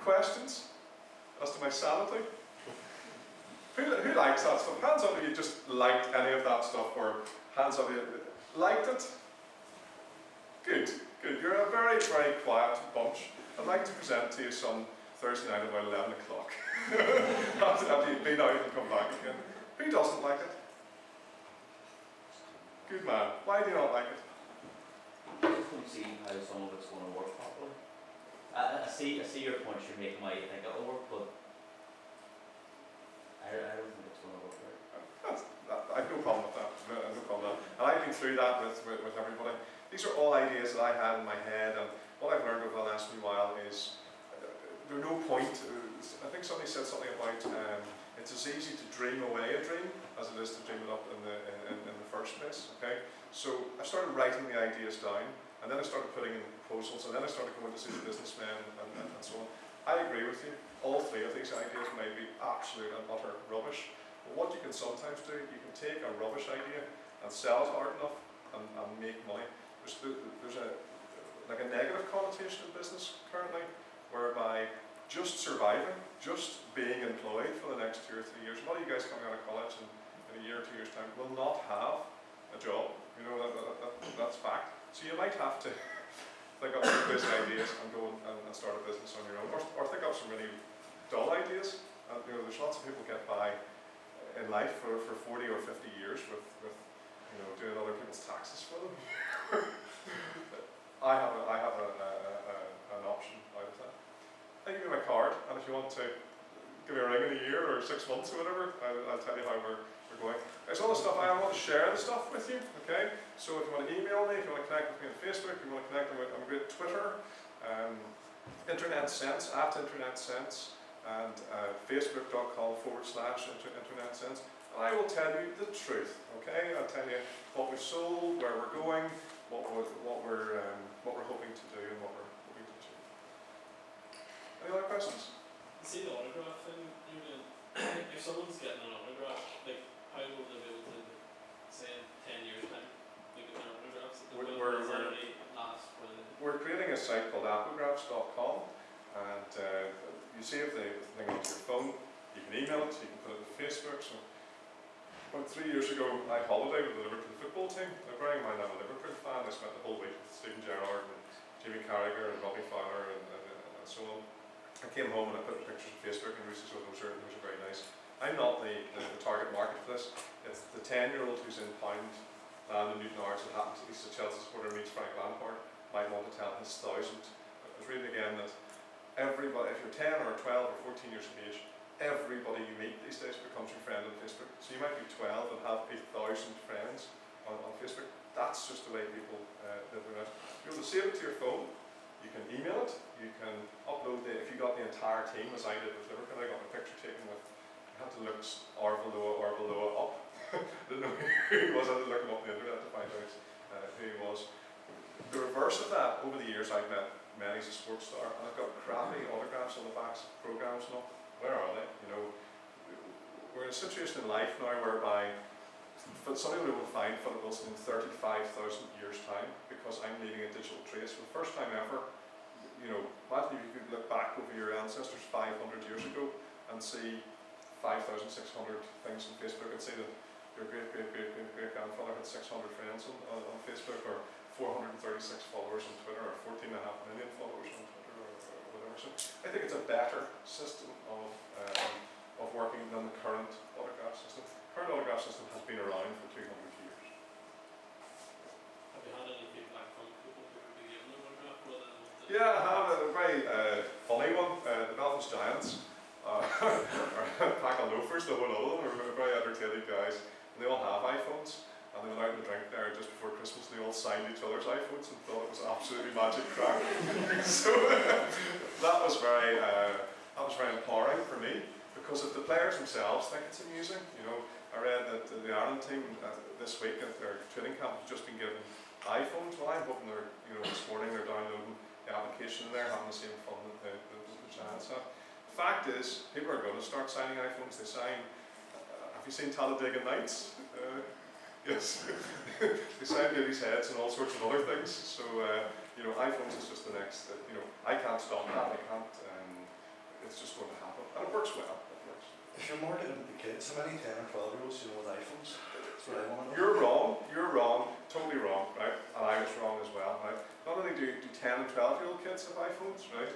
Questions as to my sanity? Who likes that stuff? Hands up if you just liked any of that stuff, or hands up if you liked it. Good, good. You're a very, very quiet bunch. I'd like to present to you some Thursday night about 11 o'clock. After you've been out and come back again. Who doesn't like it? Good man. Why do you not like it? I just don't see how some of it's going to work properly. I see your points you're making why you think it'll work, but I don't think it's going to work right. I have no problem with that. No problem with that. And I've been through that with everybody. These are all ideas that I had in my head, and what I've learned over the last few while is there's no point. I think somebody said something about it's as easy to dream away a dream as it is to dream it up in the first place. Okay, so I started writing the ideas down, and then I started putting in proposals, and then I started going to see the businessmen and so on. I agree with you. All three of these ideas may be absolute and utter rubbish. But what you can sometimes do, you can take a rubbish idea and sell it hard enough and make money. There's a negative connotation in business currently, whereby just surviving, just being employed for the next 2 or 3 years. A lot of you guys coming out of college in a year or 2 years' time will not have a job. You know, that's fact. So you might have to think up some crazy ideas and go and start a business on your own, or think up some really dull ideas. And you know, there's lots of people get by in life for 40 or 50 years with you know, doing other people's taxes for them. I have an option out of that. I give you my card, and if you want to give me a ring in a year or 6 months or whatever, I'll tell you how we're going. There's all the stuff I want to share the stuff with you. Okay, so if you want to email me, if you want to connect with me on Facebook, if you want to connect with me on great Twitter, Internet Sense @Internet Sense, and facebook.com/Internet Sense. And I will tell you the truth. Okay, I'll tell you what we've sold, where we're going, what we're hoping to do, and what we're hoping to achieve. Any other questions? See the autograph thing you're doing. If someone's getting an autograph, like how will they be able to say in 10 years' time look at their autographs? We're creating a site called appographs.com, and you save the thing onto your phone. You can email it, you can put it on Facebook. So about 3 years ago, I holidayed with the Liverpool football team. Now, bearing in mind I'm a Liverpool fan, I spent the whole week with Stephen Gerrard and Jamie Carragher and Robbie Fowler and so on. I came home and I put pictures on Facebook, and Lucy said those are very nice. I'm not the target market for this. It's the 10-year-old who's in Pound Land in Newton Arts that happens to be a Chelsea supporter, meets Frank Lampard, might want to tell his 1,000. I was reading again that everybody, if you're 10 or 12 or 14 years of age, everybody you meet these days becomes your friend on Facebook. So you might be 12 and have 1,000 friends on Facebook. That's just the way people live their lives. You're able to save it to your phone. You can email it. You can upload it. If you got the entire team, as I did with Liverpool, I got my picture taken with. I had to look Arbeloa up. I didn't know who he was. I had to look him up on the internet to find out who he was. The reverse of that, over the years, I've met many as a sports star, and I've got crappy autographs on the backs of programs and all. Where are they? You know, we're in a situation in life now whereby somebody will find Philip Wilson in 35,000 years' time because I'm leaving a digital trace. For the first time ever, you know, imagine if you could look back over your ancestors 500 years ago and see 5,600 things on Facebook, and see that your great-great-great-great-grandfather had 600 friends on Facebook, or 436 followers on Twitter, or 14.5 million followers on Twitter, or whatever. So I think it's a better system of working than the current autograph system. The current autograph system has been around for 200 years. Have you had any feedback from people who would be given an autograph? Yeah, I have a very funny one. The Belfast Giants are a pack of loafers, the whole of them are very entertaining guys, and they all have iPhones. And they went out to drink there just before Christmas, and they all signed each other's iPhones and thought it was absolutely magic crack. So that was very empowering for me, because if the players themselves think it's amusing. You know, I read that the Ireland team this week at their training camp has just been given iPhones. Well, I'm hoping they're, you know, this morning they're downloading the application and they're having the same fun that the Giants have. The fact is, people are going to start signing iPhones. They sign. Have you seen Talladega Nights? Yes, they sign babies' heads and all sorts of other things. So you know, iPhones is just the next. You know, I can't stop that. I can't it's just going to happen, and it works well. It works. If you're marketing to the kids, how many 10 or 12 year olds you know with iPhones? That's what I want to know. You're wrong, totally wrong, right? And I was wrong as well, right? Not only do 10 and 12-year-old kids have iPhones, right?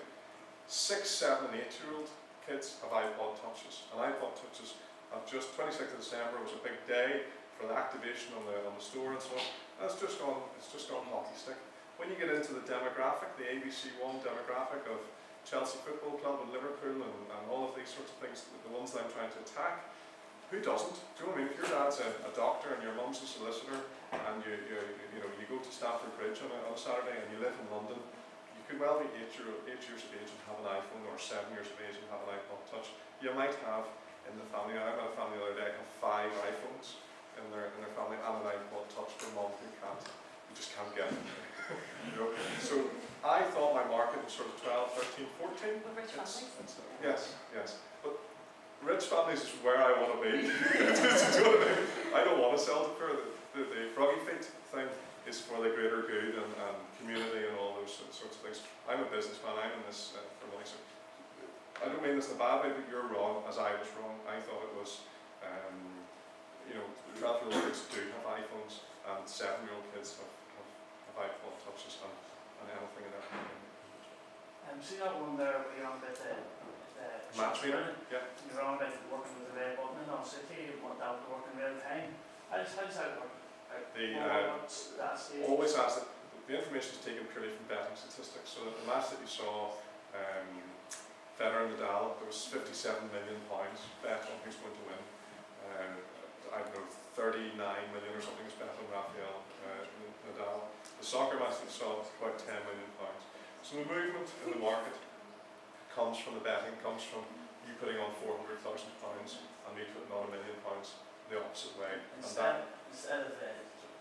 6, 7 and 8-year-old kids have iPod touches. And iPod touches, just 26th of December was a big day for the activation on the store and so on. And it's just gone hockey stick. When you get into the demographic, the ABC1 demographic of Chelsea Football Club and Liverpool and all of these sorts of things, the ones that I'm trying to attack, who doesn't? Do you know what I mean? If your dad's a doctor and your mum's a solicitor and you go to Stamford Bridge on a Saturday and you live in London, you could well be 8 years of age and have an iPhone, or 7 years of age and have an iPod Touch. You might have in the family, I met a family the other day, have 5 iPhones in their family and an iPod Touch for mum who can't. You just can't get it. So I thought my market was sort of 12, 13, 14. With rich families? Yes. But rich families is where I want to be. I don't want to sell to poor. The froggy feet thing is for the greater good and community and all those sorts of things. I'm a businessman, I'm in this for money. So I don't mean this in a bad way, but you're wrong, as I was wrong. I thought it was, 12-year-old kids do have iPhones and 7-year-old kids have iPod touches and anything in there. See that one there where you're on about the Match meter? Yeah. You're on about working with the red button and all, so you want that to work in real time. How does that work? What's that stage? Always ask that the information is taken purely from betting statistics. So the match that you saw, Federer and Nadal, there was £57 million bet on who's going to win. I don't know, 39 million or something was bet on Rafael Nadal. The soccer match that you saw was about £10 million. So the movement in the market comes from the betting, comes from you putting on £400,000 and me putting on £1 million the opposite way. Instead of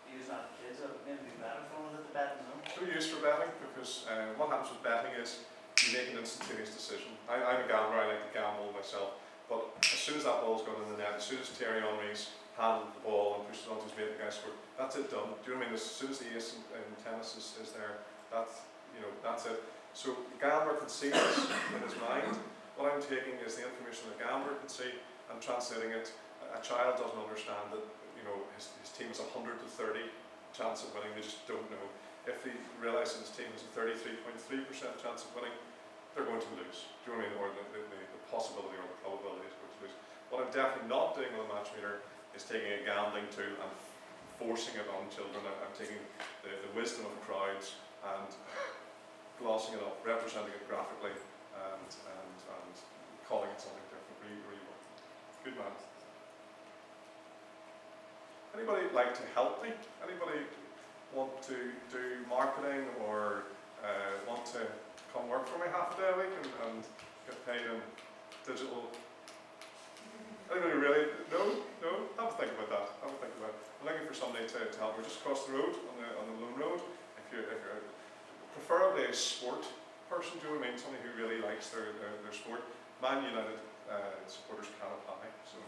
using that kids, it would maybe be better for them to bet, no? No use for betting, because what happens with betting is you make an instantaneous decision. I'm a gambler, I like to gamble myself, but as soon as that ball's gone in the net, as soon as Thierry Henry's handled the ball and pushed it onto his mate, the guy scored, that's it, done. Do you know what I mean? As soon as the ace in tennis is there, that's it. So the gambler can see this in his mind. What I'm taking is the information the gambler can see and translating it. A child doesn't understand that his team has 100 to 30 chance of winning, they just don't know. If they realise that his team has a 33.3% chance of winning, they're going to lose. Do you know what I mean? Or the possibility or the probability is going to lose. What I'm definitely not doing with a match meter is taking a gambling tool and forcing it on children. I'm taking the wisdom of crowds and glossing it up, representing it graphically and calling it something different. Really well. Good man. Anybody like to help me? Anybody want to do marketing or want to come work for me half a day a week and get paid in digital? Anybody really? No? Have a think about that. I'm looking for somebody to help me. We're just across the road on the Lone Road. If you're preferably a sport person, do you know what I mean? Somebody who really likes their sport. Man United supporters can't apply. So